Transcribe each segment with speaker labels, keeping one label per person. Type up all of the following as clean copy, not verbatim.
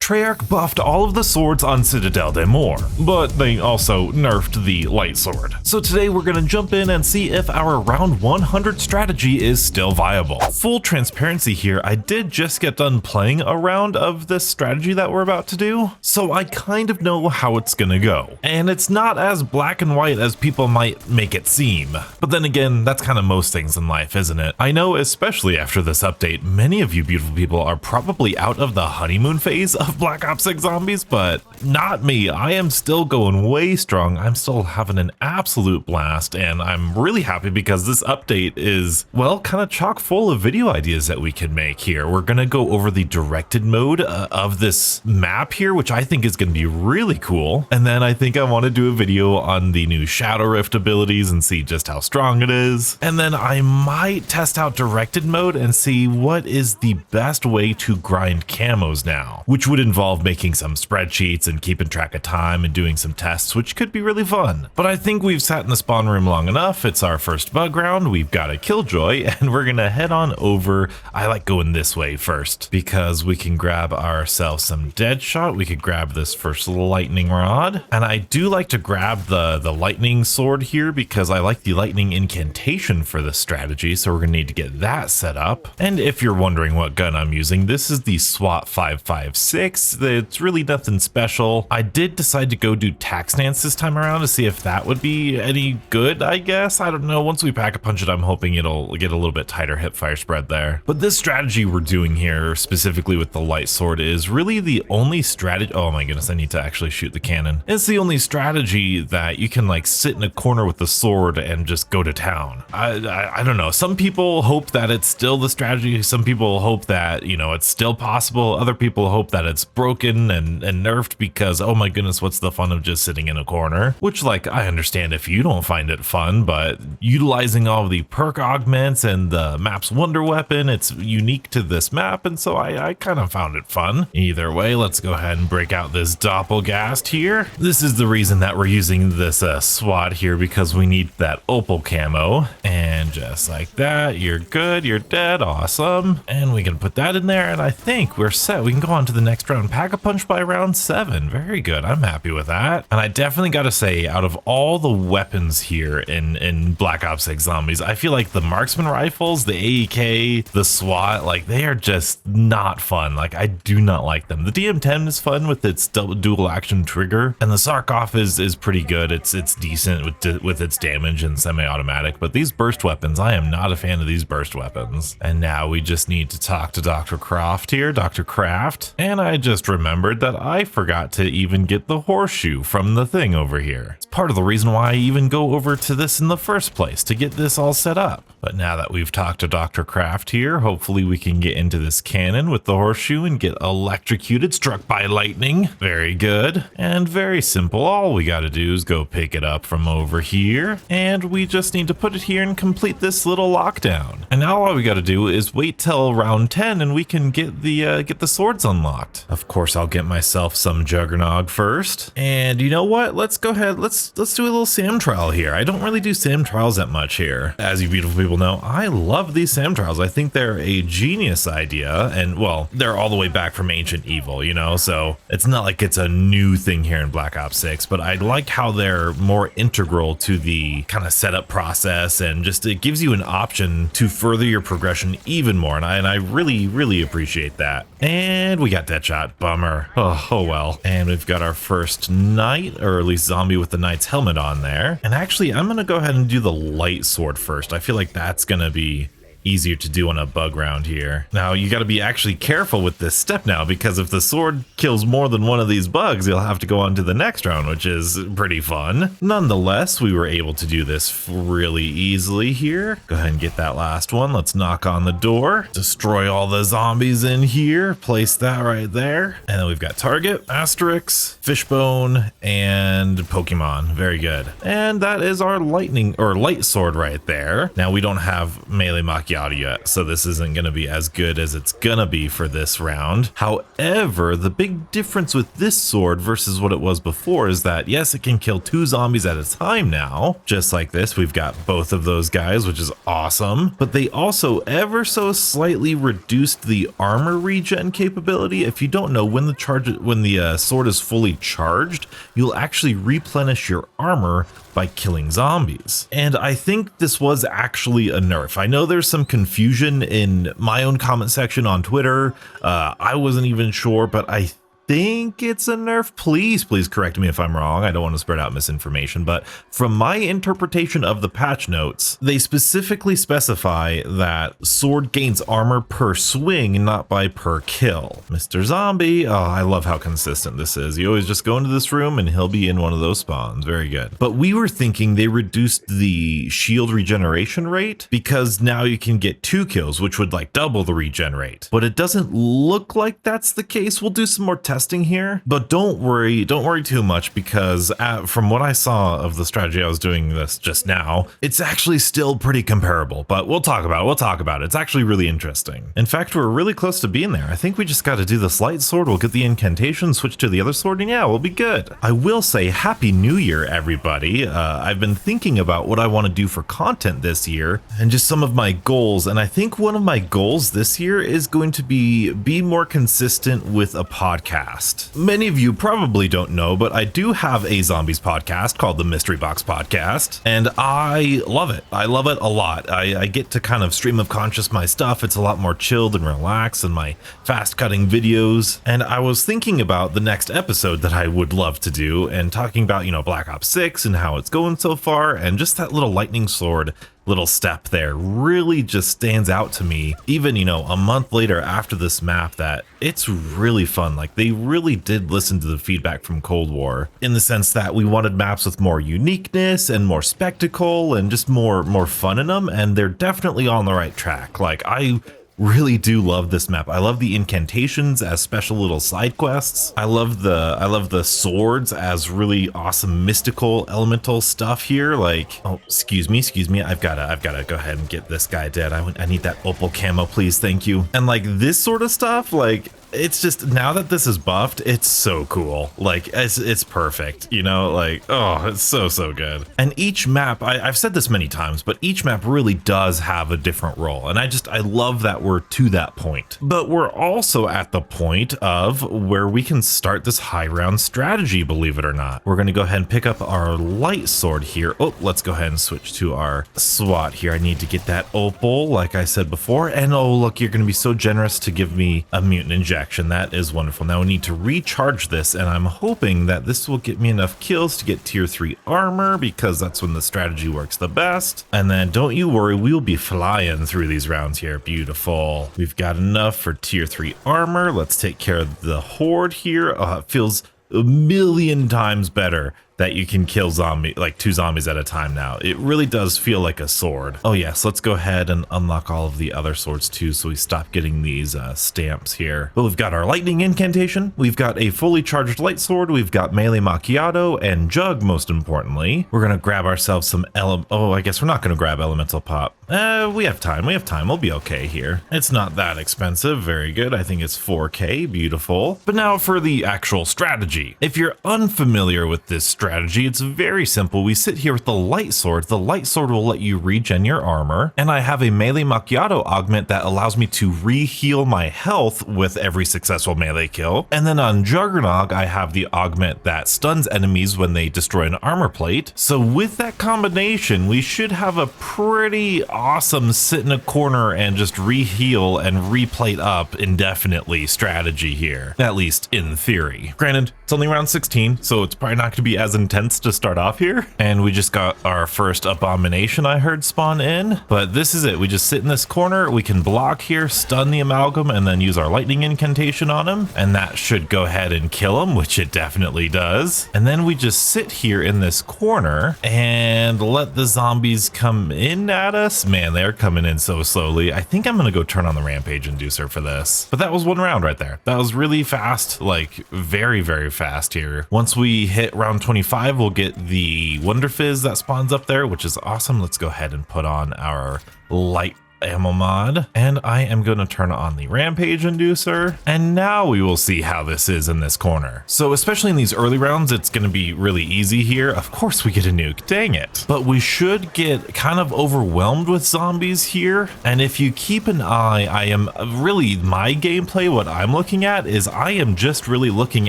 Speaker 1: Treyarch buffed all of the swords on Citadel de Mor, but they also nerfed the light sword. So today we're gonna jump in and see if our round 100 strategy is still viable. Full transparency here, I did just get done playing a round of this strategy that we're about to do, so I kind of know how it's gonna go. And it's not as black and white as people might make it seem. But then again, that's kind of most things in life, isn't it? I know, especially after this update, many of you beautiful people are probably out of the honeymoon phase of Black Ops 6 Zombies, but not me. I am still going way strong. I'm still having an absolute blast, and I'm really happy because this update is, well, kind of chock full of video ideas that we can make here. We're gonna go over the directed mode of this map here, which I think is gonna be really cool. And then I think I want to do a video on the new Shadow Rift abilities and see just how strong it is. And then I might test out directed mode and see what is the best way to grind camos now, which would involve making some spreadsheets and keeping track of time and doing some tests, which could be really fun. But I think we've sat in the spawn room long enough. It's our first bug round. We've got a killjoy and we're gonna head on over. I like going this way first because we can grab ourselves some dead shot. We could grab this first lightning rod, and I do like to grab the lightning sword here because I like the lightning incantation for this strategy, so we're gonna need to get that set up. And if you're wondering what gun I'm using, this is the SWAT 556. It's really nothing special. I did decide to go do tac stance this time around to see if that would be any good, I guess. I don't know. Once we pack a punch it, I'm hoping it'll get a little bit tighter hip fire spread there. But this strategy we're doing here, specifically with the light sword, is really the only strategy. Oh my goodness, I need to actually shoot the cannon. It's the only strategy that you can like sit in a corner with the sword and just go to town. I don't know. Some people hope that it's still the strategy. Some people hope that, you know, it's still possible. Other people hope that it's broken and nerfed because, oh my goodness, what's the fun of just sitting in a corner? Which, like, I understand if you don't find it fun, but utilizing all of the perk augments and the map's wonder weapon, it's unique to this map, and so I kind of found it fun. Either way, let's go ahead and break out this Doppelgast here. This is the reason that we're using this SWAT here, because we need that opal camo. And just like that, you're good, you're dead, awesome. And we can put that in there, and I think we're set. We can go on to the next round. Pack-a-punch by round 7. Very good, I'm happy with that. And I definitely gotta say, out of all the weapons here in Black Ops 6 Zombies, I feel like the marksman rifles, the AEK, the SWAT, like, they are just not fun. Like, I do not like them. The DM10 is fun with its dual action trigger, and the Sarkov is pretty good. It's decent with its damage and semi-automatic, but these burst weapons, I am not a fan of these burst weapons. And now we just need to talk to Dr. Croft here, Dr. Kraft, and I just remembered that I forgot to even get the horseshoe from the thing over here. It's part of the reason why I even go over to this in the first place, to get this all set up. But now that we've talked to Dr. Kraft here, hopefully we can get into this cannon with the horseshoe and get electrocuted, struck by lightning. Very good, and very simple. All we gotta do is go pick it up from over here, and we just need to put it here and complete this little lockdown. And now all we gotta do is wait till round 10 and we can get the swords unlocked. Of course, I'll get myself some Juggernog first. And you know what? Let's go ahead, let's do a little SAM trial here. I don't really do SAM trials that much here. As you beautiful people know, I love these SAM trials. I think they're a genius idea, and well, they're all the way back from Ancient Evil, you know, so it's not like it's a new thing here in Black Ops 6, but I like how they're more integral to the kind of setup process, and just it gives you an option to further your progression even more, and I really appreciate that. And we got Deadshot, bummer. Oh well. And we've got our first knight, or at least zombie with the knight's helmet on there. And actually, I'm gonna go ahead and do the light sword first. I feel like that's gonna be easier to do on a bug round here. Now you got to be actually careful with this step now, because if the sword kills more than one of these bugs, you'll have to go on to the next round, which is pretty fun. Nonetheless, we were able to do this really easily here. Go ahead and get that last one. Let's knock on the door, destroy all the zombies in here, place that right there. And then we've got target, Asterix, Fishbone, and Pokemon. Very good. And that is our lightning or light sword right there. Now we don't have melee Mach Macchiato yet, so this isn't going to be as good as it's gonna be for this round. However, the big difference with this sword versus what it was before is that yes, it can kill 2 zombies at a time now, just like this. We've got both of those guys, which is awesome, but they also ever so slightly reduced the armor regen capability. If you don't know, when the sword is fully charged, you'll actually replenish your armor by killing zombies. And I think this was actually a nerf. I know there's some confusion in my own comment section on Twitter. I wasn't even sure, but I think it's a nerf. Please correct me if I'm wrong. I don't want to spread out misinformation, but from my interpretation of the patch notes, they specifically specify that sword gains armor per swing, not by per kill. Mr. Zombie, oh, I love how consistent this is. You always just go into this room and he'll be in one of those spawns. Very good. But we were thinking they reduced the shield regeneration rate because now you can get 2 kills, which would like double the regen rate. But it doesn't look like that's the case. We'll do some more testing here, but don't worry too much, because from what I saw of the strategy I was doing this just now, it's actually still pretty comparable, but we'll talk about it. It's actually really interesting. In fact, we're really close to being there. I think we just got to do this light sword. We'll get the incantation, switch to the other sword, and yeah, we'll be good. I will say Happy New Year, everybody. I've been thinking about what I want to do for content this year and just some of my goals, and I think one of my goals this year is going to be more consistent with a podcast. Many of you probably don't know, but I do have a zombies podcast called the Mystery Box Podcast, and I love it. I love it a lot. I get to kind of stream of conscious my stuff. It's a lot more chilled and relaxed than my fast cutting videos. And I was thinking about the next episode that I would love to do and talking about, you know, Black Ops 6 and how it's going so far, and just that little lightning sword little step there really just stands out to me, even, you know, a month later after this map, that it's really fun. Like, they really did listen to the feedback from Cold War in the sense that we wanted maps with more uniqueness and more spectacle and just more fun in them, and they're definitely on the right track. Like, I really do love this map. I love the incantations as special little side quests. I love the swords as really awesome mystical elemental stuff here. Like, oh, excuse me, I've gotta go ahead and get this guy dead. I need that opal camo, please, thank you. And like this sort of stuff, like, it's just, now that this is buffed, it's so cool. Like, it's perfect, you know, like, oh, it's so good. And each map, I've said this many times, but each map really does have a different role, and I love that we're to that point. But we're also at the point of where we can start this high round strategy, believe it or not. We're gonna go ahead and pick up our light sword here. Oh, let's go ahead and switch to our SWAT here. I need to get that opal, like I said before, and oh, look, you're gonna be so generous to give me a mutant injection. That is wonderful. Now we need to recharge this, and I'm hoping that this will get me enough kills to get tier 3 armor, because that's when the strategy works the best. And then don't you worry, we'll be flying through these rounds here. Beautiful. We've got enough for tier 3 armor. Let's take care of the horde here. It feels a million times better that you can kill 2 zombies at a time now. It really does feel like a sword. Oh yes, let's go ahead and unlock all of the other swords too, so we stop getting these stamps here. But we've got our lightning incantation, we've got a fully charged light sword, we've got melee macchiato and jug, most importantly. We're gonna grab ourselves some I guess we're not gonna grab elemental pop. We have time, we'll be okay here. It's not that expensive, very good. I think it's 4K, beautiful. But now for the actual strategy. If you're unfamiliar with this strategy, it's very simple. We sit here with the light sword. The light sword will let you regen your armor, and I have a melee macchiato augment that allows me to re-heal my health with every successful melee kill. And then on Juggernog, I have the augment that stuns enemies when they destroy an armor plate. So with that combination, we should have a pretty awesome sit in a corner and just re-heal and replate up indefinitely strategy here, at least in theory. Granted, it's only round 16, so it's probably not going to be as intense to start off here. And we just got our first abomination, I heard, spawn in. But this is it. We just sit in this corner. We can block here, stun the amalgam, and then use our lightning incantation on him. And that should go ahead and kill him, which it definitely does. And then we just sit here in this corner and let the zombies come in at us. Man, they're coming in so slowly. I think I'm going to go turn on the rampage inducer for this. But that was one round right there. That was really fast, like very, very fast here. Once we hit round 25, we'll get the Wonder Fizz that spawns up there, which is awesome. Let's go ahead and put on our light ammo mod, and I am going to turn on the rampage inducer, and now we will see how this is in this corner. So especially in these early rounds, it's going to be really easy here. Of course we get a nuke, dang it. But we should get kind of overwhelmed with zombies here, and if you keep an eye, I am really, my gameplay, what I'm looking at is I am just really looking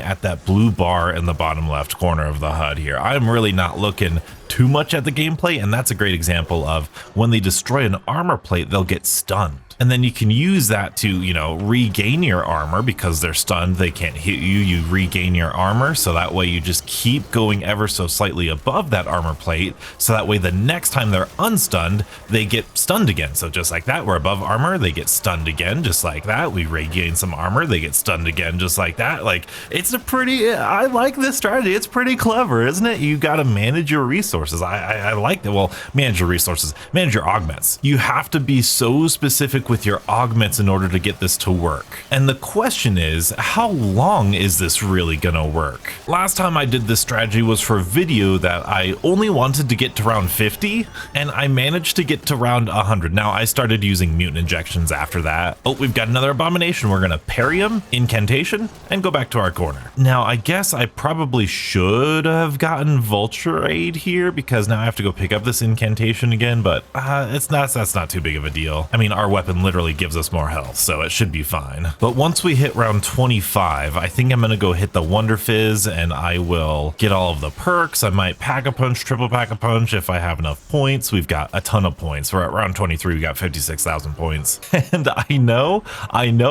Speaker 1: at that blue bar in the bottom left corner of the HUD here. I'm really not looking too much at the gameplay, and that's a great example of when they destroy an armor plate, they'll get stunned. And then you can use that to, you know, regain your armor because they're stunned, they can't hit you, you regain your armor, so that way you just keep going ever so slightly above that armor plate, so that way the next time they're unstunned, they get stunned again. So just like that, we're above armor, they get stunned again, just like that, we regain some armor, they get stunned again, just like that. Like, it's a pretty, I like this strategy, it's pretty clever, isn't it? You gotta manage your resources. I like that. Well, manage your resources, manage your augments. You have to be so specific with your augments in order to get this to work. And the question is, how long is this really gonna work? Last time I did this strategy was for a video that I only wanted to get to round 50, and I managed to get to round 100. Now I started using mutant injections after that. Oh, we've got another abomination. We're gonna parry him, incantation, and go back to our corner. Now I guess I probably should have gotten vulture aid here because now I have to go pick up this incantation again, but that's not too big of a deal. I mean, our weapon literally gives us more health, so it should be fine. But once we hit round 25, I think I'm gonna go hit the Wonder Fizz and I will get all of the perks. I might pack-a-punch, triple pack-a-punch if I have enough points. We've got a ton of points. We're at round 23, we got 56,000 points. And I know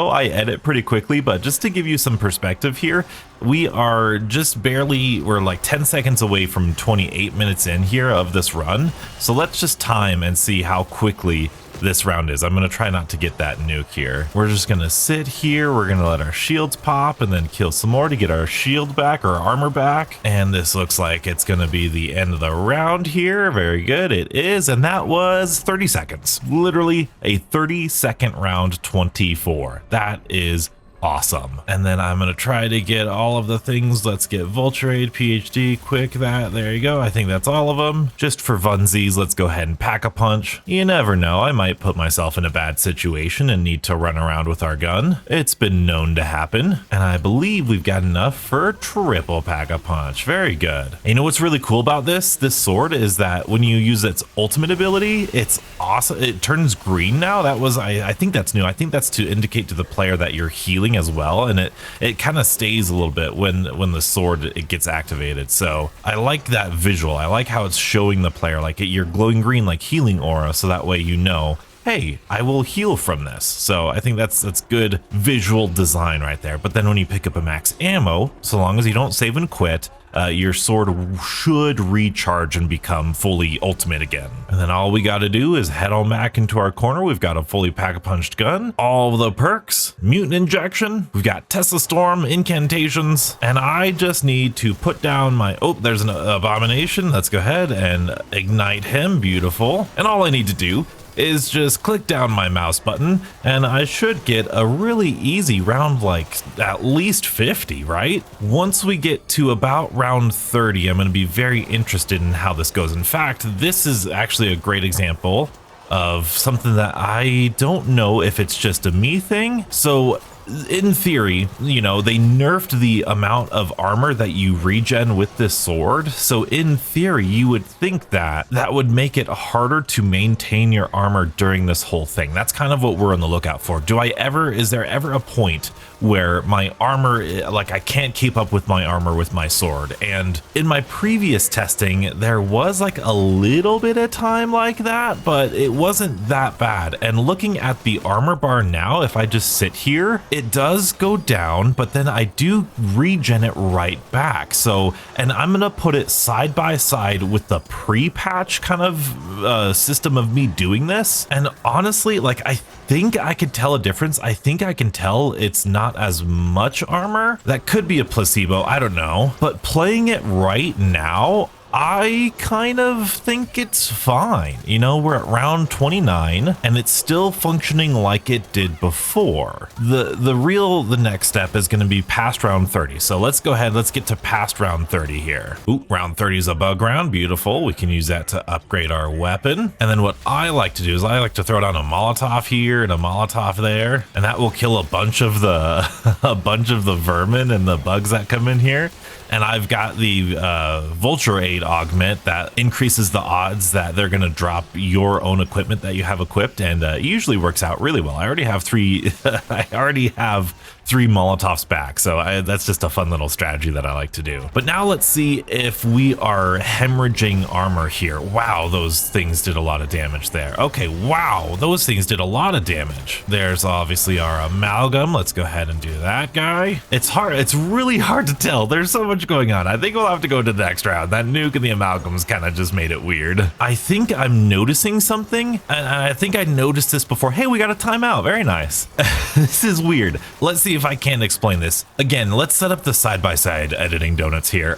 Speaker 1: I edit pretty quickly, but just to give you some perspective here, we are just barely, we're like 10 seconds away from 28 minutes in here of this run. So let's just time and see how quickly this round is. I'm going to try not to get that nuke here. We're just going to sit here. We're going to let our shields pop and then kill some more to get our shield back or armor back. And this looks like it's going to be the end of the round here. Very good. It is. And that was 30 seconds. Literally a 30-second round 24. That is awesome. And then I'm going to try to get all of the things. Let's get Vulture Aid, PhD, quick that. There you go. I think that's all of them. Just for funsies, let's go ahead and pack a punch. You never know. I might put myself in a bad situation and need to run around with our gun. It's been known to happen. And I believe we've got enough for triple pack a punch. Very good. And you know what's really cool about this sword is that when you use its ultimate ability, it's awesome. It turns green now. That was, I think that's new. I think that's to indicate to the player that you're healing as well, and it kind of stays a little bit when the sword it gets activated. So I like that visual. I like how it's showing the player like you're glowing green like healing aura, so that way you know, hey, I will heal from this. So I think that's good visual design right there. But then when you pick up a max ammo, so long as you don't save and quit, your sword should recharge and become fully ultimate again. And then all we got to do is head on back into our corner. We've got a fully pack-a-punched gun, all the perks, mutant injection, we've got Tesla Storm, incantations, and I just need to put down my, oh, there's an abomination. Let's go ahead and ignite him. Beautiful. And all I need to do is just click down my mouse button and I should get a really easy round, like at least 50, right? Once we get to about round 30, I'm going to be very interested in how this goes. In fact, this is actually a great example of something that I don't know if it's just a me thing. So in theory, you know, they nerfed the amount of armor that you regen with this sword. So in theory, you would think that that would make it harder to maintain your armor during this whole thing. That's kind of what we're on the lookout for. Is there ever a point where my armor, like I can't keep up with my armor with my sword? And in my previous testing, there was like a little bit of time like that, but it wasn't that bad. And looking at the armor bar now, if I just sit here, it does go down, but then I do regen it right back. So, and I'm gonna put it side by side with the pre-patch kind of system of me doing this. And honestly, like I think I could tell a difference. I think I can tell it's not as much armor. That could be a placebo, I don't know. But playing it right now, I kind of think it's fine. You know, we're at round 29 and it's still functioning like it did before. The next step is going to be past round 30. So let's go ahead, let's get to past round 30 here. Ooh, round 30 is a bug round. Beautiful. We can use that to upgrade our weapon. And then what I like to do is I like to throw down a Molotov here and a Molotov there, and that will kill a bunch of the vermin and the bugs that come in here. And I've got the Vulture Aid augment that increases the odds that they're going to drop your own equipment that you have equipped, and it usually works out really well. I already have three Molotovs back, so that's just a fun little strategy that I like to do. But now let's see if we are hemorrhaging armor here. Wow, those things did a lot of damage there. Okay, wow, those things did a lot of damage. There's obviously our amalgam. Let's go ahead and do that guy. It's hard. It's really hard to tell. There's so much going on. I think we'll have to go to the next round. That nuke and the amalgams kind of just made it weird. I think I'm noticing something, and I think I noticed this before. Hey, we got a timeout. Very nice. This is weird. Let's see if I can explain this. Again, let's set up the side-by-side editing donuts here.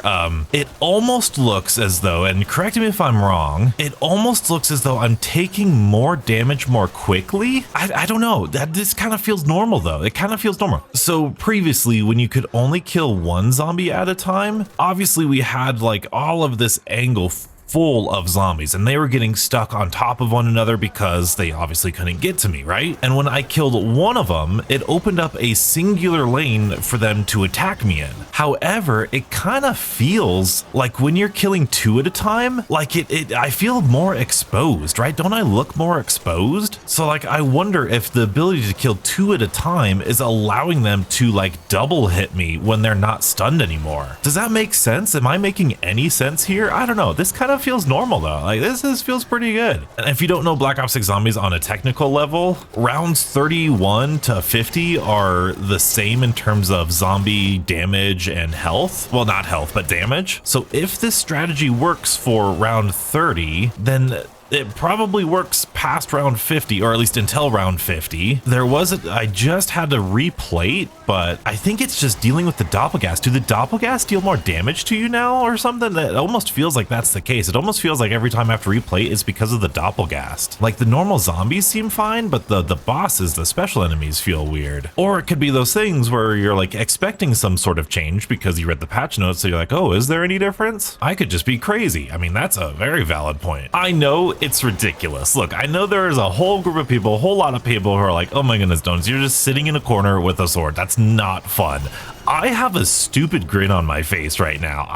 Speaker 1: It almost looks as though, and correct me if I'm wrong, it almost looks as though I'm taking more damage more quickly. I don't know. This kind of feels normal though. It kind of feels normal. So previously, when you could only kill one zombie at a time, obviously we had like all of this angle full of zombies, and they were getting stuck on top of one another because they obviously couldn't get to me, right? And when I killed one of them, it opened up a singular lane for them to attack me in. However, it kind of feels like when you're killing two at a time, like I feel more exposed, right? Don't I look more exposed? So like, I wonder if the ability to kill two at a time is allowing them to like double hit me when they're not stunned anymore. Does that make sense? Am I making any sense here? I don't know. This kind of feels normal though. Like this feels pretty good. And if you don't know Black Ops 6 Zombies on a technical level, rounds 31 to 50 are the same in terms of zombie damage and health. Well, not health, but damage. So if this strategy works for round 30, then it probably works past round 50, or at least until round 50. I just had to replate, but I think it's just dealing with the doppelgas. Do the doppelgas deal more damage to you now or something? That almost feels like that's the case. It almost feels like every time I have to replate it's because of the doppelgas. Like the normal zombies seem fine, but the bosses, the special enemies feel weird. Or it could be those things where you're like expecting some sort of change because you read the patch notes, so you're like, oh, is there any difference? I could just be crazy. I mean, that's a very valid point. I know it's ridiculous. Look, I know there is a whole group of people, a whole lot of people who are like, oh my goodness, Donuts, you're just sitting in a corner with a sword. That's not fun. I have a stupid grin on my face right now.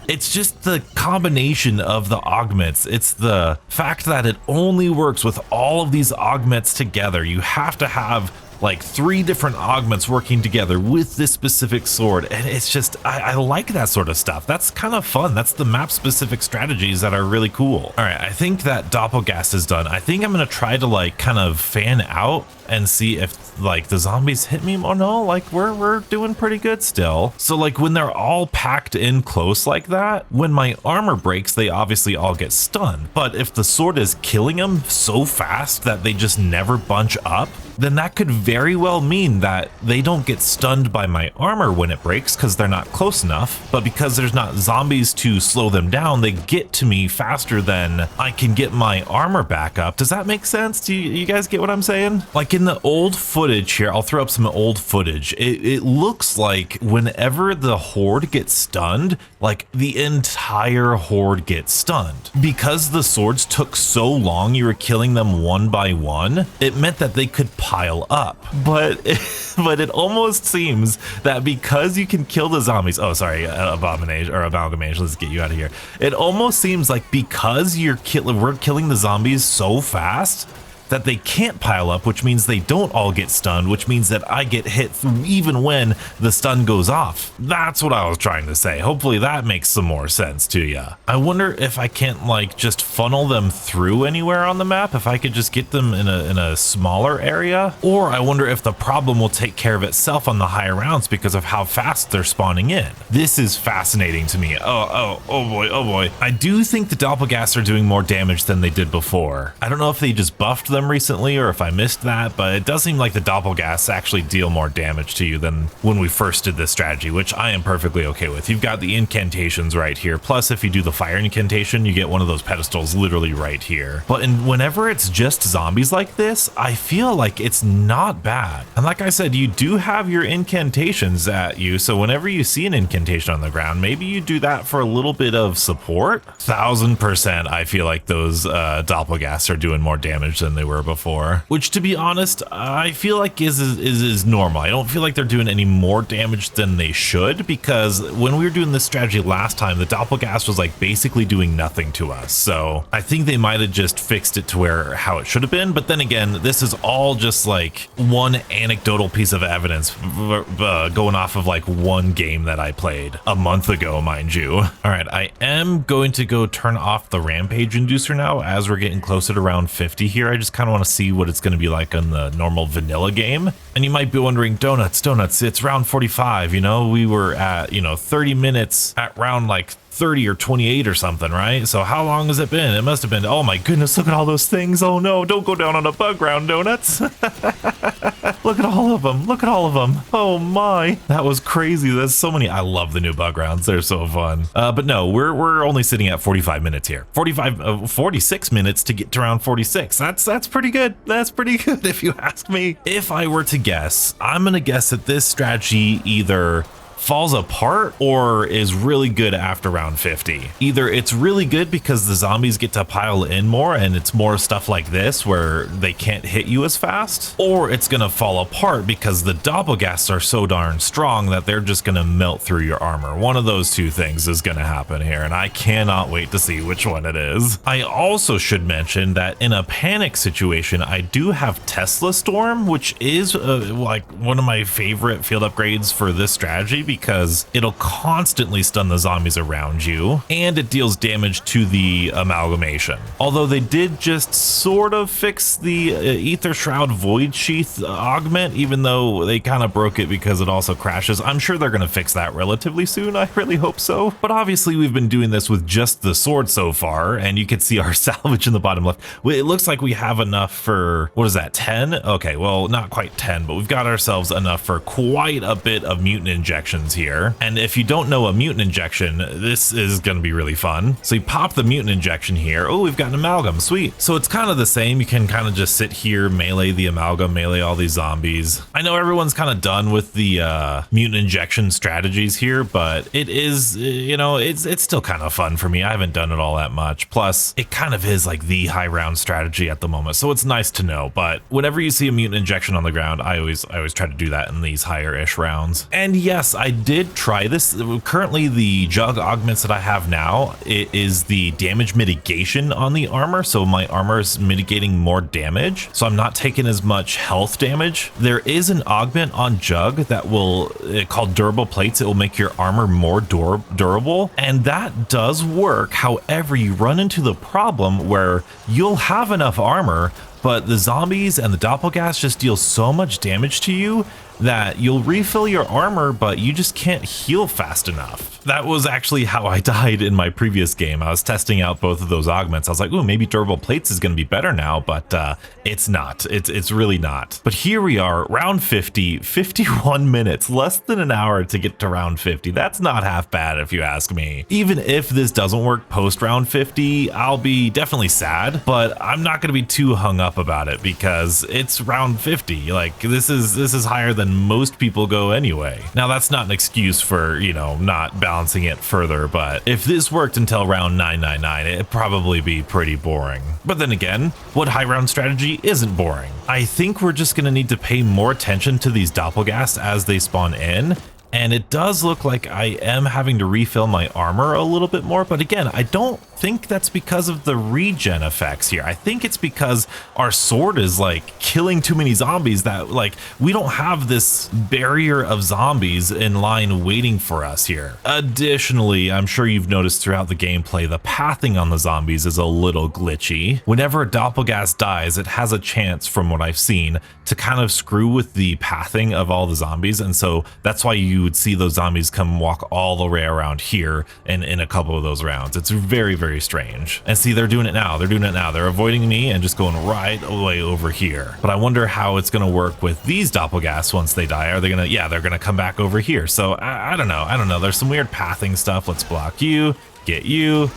Speaker 1: It's just the combination of the augments. It's the fact that it only works with all of these augments together. You have to have like 3 different augments working together with this specific sword, and it's just I like that sort of stuff. That's kind of fun. That's the map specific strategies that are really cool. All right, I think that doppelgas is done. I think I'm gonna try to like kind of fan out and see if like the zombies hit me. Oh no, like we're doing pretty good still. So like when they're all packed in close like that, when my armor breaks, they obviously all get stunned. But if the sword is killing them so fast that they just never bunch up, then that could very well mean that they don't get stunned by my armor when it breaks because they're not close enough, but because there's not zombies to slow them down, they get to me faster than I can get my armor back up. Does that make sense? Do you guys get what I'm saying? Like in the old footage here, I'll throw up some old footage. It looks like whenever the horde gets stunned, like the entire horde gets stunned. Because the swords took so long, you were killing them one by one, it meant that they could pile up. But it almost seems that because you can kill the zombies, oh sorry, abomination or amalgamation, let's get you out of here. It almost seems like because we're killing the zombies so fast that they can't pile up, which means they don't all get stunned, which means that I get hit even when the stun goes off. That's what I was trying to say. Hopefully that makes some more sense to you. I wonder if I can't like just funnel them through anywhere on the map, if I could just get them in a smaller area, or I wonder if the problem will take care of itself on the higher rounds because of how fast they're spawning in. This is fascinating to me. Oh boy. I do think the doppelgas are doing more damage than they did before. I don't know if they just buffed them them recently or if I missed that, but it does seem like the doppelgasts actually deal more damage to you than when we first did this strategy, which I am perfectly okay with. You've got the incantations right here. Plus, if you do the fire incantation, you get one of those pedestals literally right here. But whenever it's just zombies like this, I feel like it's not bad. And like I said, you do have your incantations at you, so whenever you see an incantation on the ground, maybe you do that for a little bit of support. 1000% I feel like those doppelgasts are doing more damage than they were before, which, to be honest, I feel like is normal. I don't feel like they're doing any more damage than they should, because when we were doing this strategy last time, the doppelgast was like basically doing nothing to us. So I think they might have just fixed it to where how it should have been. But then again, this is all just like one anecdotal piece of evidence going off of like one game that I played a month ago, mind you. All right, I am going to go turn off the rampage inducer now as we're getting closer to round 50 here. I just kind of want to see what it's going to be like on the normal vanilla game. And you might be wondering, donuts, it's round 45, you know, we were at, 30 minutes at round like 30 or 28 or something, right? So how long has it been? It must have been, oh my goodness, look at all those things. Oh no, don't go down on a bug round, donuts. Look at all of them. Look at all of them. Oh my, that was crazy. That's so many. I love the new bug rounds. They're so fun. But no, we're only sitting at 45 minutes here. 46 minutes to get to round 46. That's pretty good. That's pretty good if you ask me. If I were to guess, I'm gonna guess that this strategy either falls apart or is really good after round 50. Either it's really good because the zombies get to pile in more and it's more stuff like this where they can't hit you as fast, or it's gonna fall apart because the doppelgasts are so darn strong that they're just gonna melt through your armor. One of those two things is gonna happen here, and I cannot wait to see which one it is. I also should mention that in a panic situation, I do have Tesla Storm, which is like one of my favorite field upgrades for this strategy, because it'll constantly stun the zombies around you and it deals damage to the amalgamation. Although they did just sort of fix the Ether Shroud Void Sheath augment, even though they kind of broke it because it also crashes. I'm sure they're going to fix that relatively soon. I really hope so. But obviously we've been doing this with just the sword so far, and you can see our salvage in the bottom left. It looks like we have enough for, what is that, 10? Okay, well, not quite 10, but we've got ourselves enough for quite a bit of mutant injections here. And if you don't know a mutant injection, this is going to be really fun. So you pop the mutant injection here. Oh, we've got an amalgam. Sweet. So it's kind of the same. You can kind of just sit here, melee the amalgam, melee all these zombies. I know everyone's kind of done with the mutant injection strategies here, but it is, it's still kind of fun for me. I haven't done it all that much. Plus, it kind of is like the high round strategy at the moment. So it's nice to know. But whenever you see a mutant injection on the ground, I always try to do that in these higher-ish rounds. And yes, I did try this. Currently, the jug augments that I have now, it is the damage mitigation on the armor. So my armor is mitigating more damage. So I'm not taking as much health damage. There is an augment on jug that will, called durable plates. It will make your armor more durable. And that does work. However, you run into the problem where you'll have enough armor, but the zombies and the doppelgasts just deal so much damage to you that you'll refill your armor, but you just can't heal fast enough. That was actually how I died in my previous game. I was testing out both of those augments. I was like, ooh, maybe durable plates is going to be better now, but it's not. It's really not. But here we are, round 50, 51 minutes, less than an hour to get to round 50. That's not half bad if you ask me. Even if this doesn't work post round 50, I'll be definitely sad, but I'm not going to be too hung up about it because it's round 50. Like this is higher than most people go anyway. Now that's not an excuse for, not balancing it further, but if this worked until round 999, it'd probably be pretty boring. But then again, what high round strategy isn't boring? I think we're just gonna need to pay more attention to these doppelgasts as they spawn in. And it does look like I am having to refill my armor a little bit more. But again, I don't think that's because of the regen effects here. I think it's because our sword is like killing too many zombies that like we don't have this barrier of zombies in line waiting for us here. Additionally, I'm sure you've noticed throughout the gameplay, the pathing on the zombies is a little glitchy. Whenever a doppelgast dies, it has a chance, from what I've seen, to kind of screw with the pathing of all the zombies. And so that's why you you would see those zombies come walk all the way around here and in a couple of those rounds. It's very, very strange. And see, they're doing it now. They're avoiding me and just going right away over here. But I wonder how it's going to work with these doppelgasts once they die. Are they going to, yeah, they're going to come back over here. So I don't know. There's some weird pathing stuff. Let's block you, get you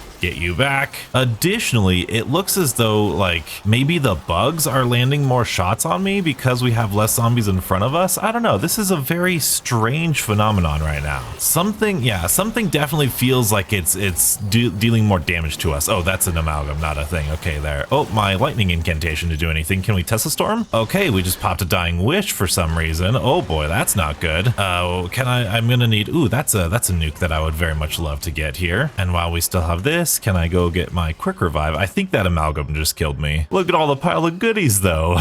Speaker 1: back. Additionally, it looks as though like maybe the bugs are landing more shots on me because we have less zombies in front of us. I don't know. This is a very strange phenomenon right now. Something definitely feels like it's dealing more damage to us. Oh, that's an amalgam, not a thing. Okay, there. Oh, my lightning incantation to do anything. Can we test a storm? Okay, we just popped a dying wish for some reason. Oh boy, that's not good. I'm gonna need, ooh, that's a nuke that I would very much love to get here. And while we still have this, can I go get my quick revive? I think that amalgam just killed me. Look at all the pile of goodies though.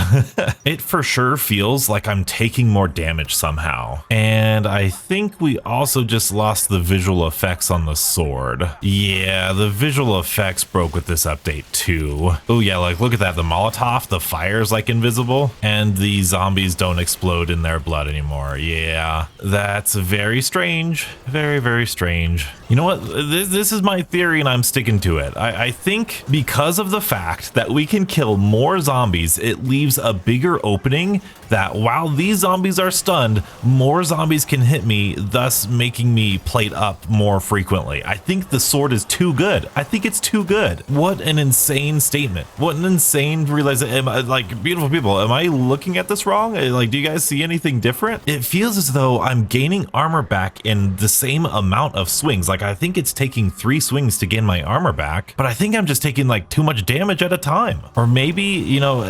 Speaker 1: It for sure feels like I'm taking more damage somehow. And I think we also just lost the visual effects on the sword. Yeah, the visual effects broke with this update too. Oh yeah, like look at that. The Molotov, the fire's like invisible and the zombies don't explode in their blood anymore. Yeah, that's very strange. Very, very strange. You know what? This is my theory and I'm sticking to it. I think because of the fact that we can kill more zombies, it leaves a bigger opening that while these zombies are stunned, more zombies can hit me, thus making me plate up more frequently. I think the sword is too good. I think it's too good. What an insane statement. What an insane realization. Like, beautiful people, am I looking at this wrong? Like, do you guys see anything different? It feels as though I'm gaining armor back in the same amount of swings. Like, I think it's taking 3 swings to gain my armor back, but I think I'm just taking like too much damage at a time. Or maybe, you know,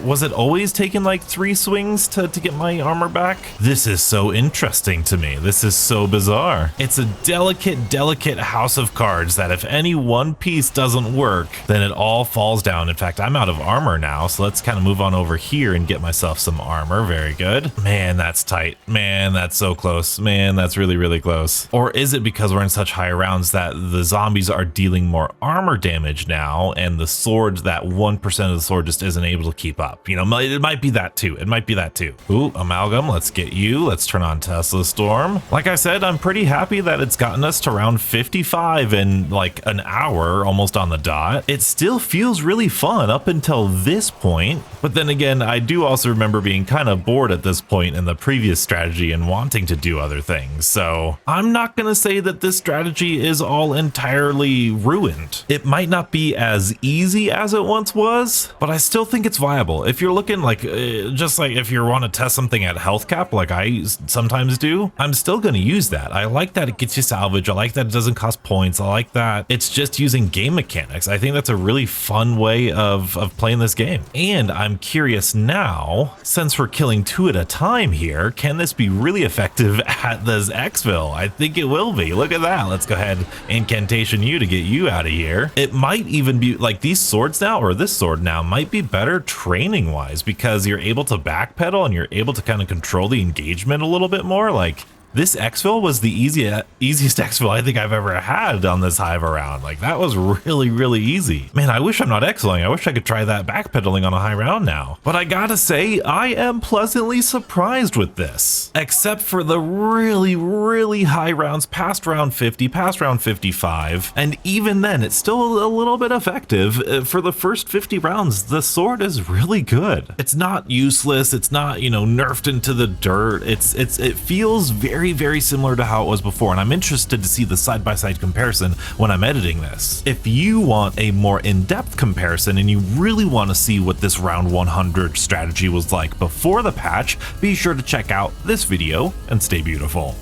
Speaker 1: was it always taking like 3 swings to get my armor back? This is so interesting to me. This is so bizarre. It's a delicate house of cards that if any one piece doesn't work, then it all falls down. In fact, I'm out of armor now, so let's kind of move on over here and get myself some armor. Very good. Man, that's tight. Man, that's so close. Man, that's really, really close. Or is it because we're in such high rounds that the zombies are dealing more armor damage now and the sword, that 1% of the sword just isn't able to keep up? You know, it might be that too. It might be that too. Ooh, amalgam, let's get you. Let's turn on Tesla Storm. Like I said, I'm pretty happy that it's gotten us to round 55 in like an hour, almost on the dot. It still feels really fun up until this point. But then again, I do also remember being kind of bored at this point in the previous strategy and wanting to do other things. So I'm not going to say that this strategy is all entirely ruined. It might not be as easy as it once was, but I still think it's viable. If you're looking like, just like if you want to test something at health cap, like I sometimes do, I'm still going to use that. I like that it gets you salvage. I like that it doesn't cost points. I like that it's just using game mechanics. I think that's a really fun way of playing this game. And I'm curious now, since we're killing 2 at a time here, can this be really effective at this exfil? I think it will be. Look at that. Let's go ahead, incantation you to get you out of here. It might even be like these swords now, or this sword now might be better training wise because you're able to backpedal and you're able to kind of control the engagement a little bit more. Like, this exfil was the easiest exfil I think I've ever had on this hive around. Like, that was really, really easy. Man, I wish I'm not exfiling. I wish I could try that backpedaling on a high round now. But I gotta say, I am pleasantly surprised with this. Except for the really, really high rounds past round 50, past round 55. And even then, it's still a little bit effective. For the first 50 rounds, the sword is really good. It's not useless. It's not, you know, nerfed into the dirt. It feels very similar to how it was before, and I'm interested to see the side-by-side comparison when I'm editing this. If you want a more in-depth comparison and you really want to see what this round 100 strategy was like before the patch, be sure to check out this video and stay beautiful.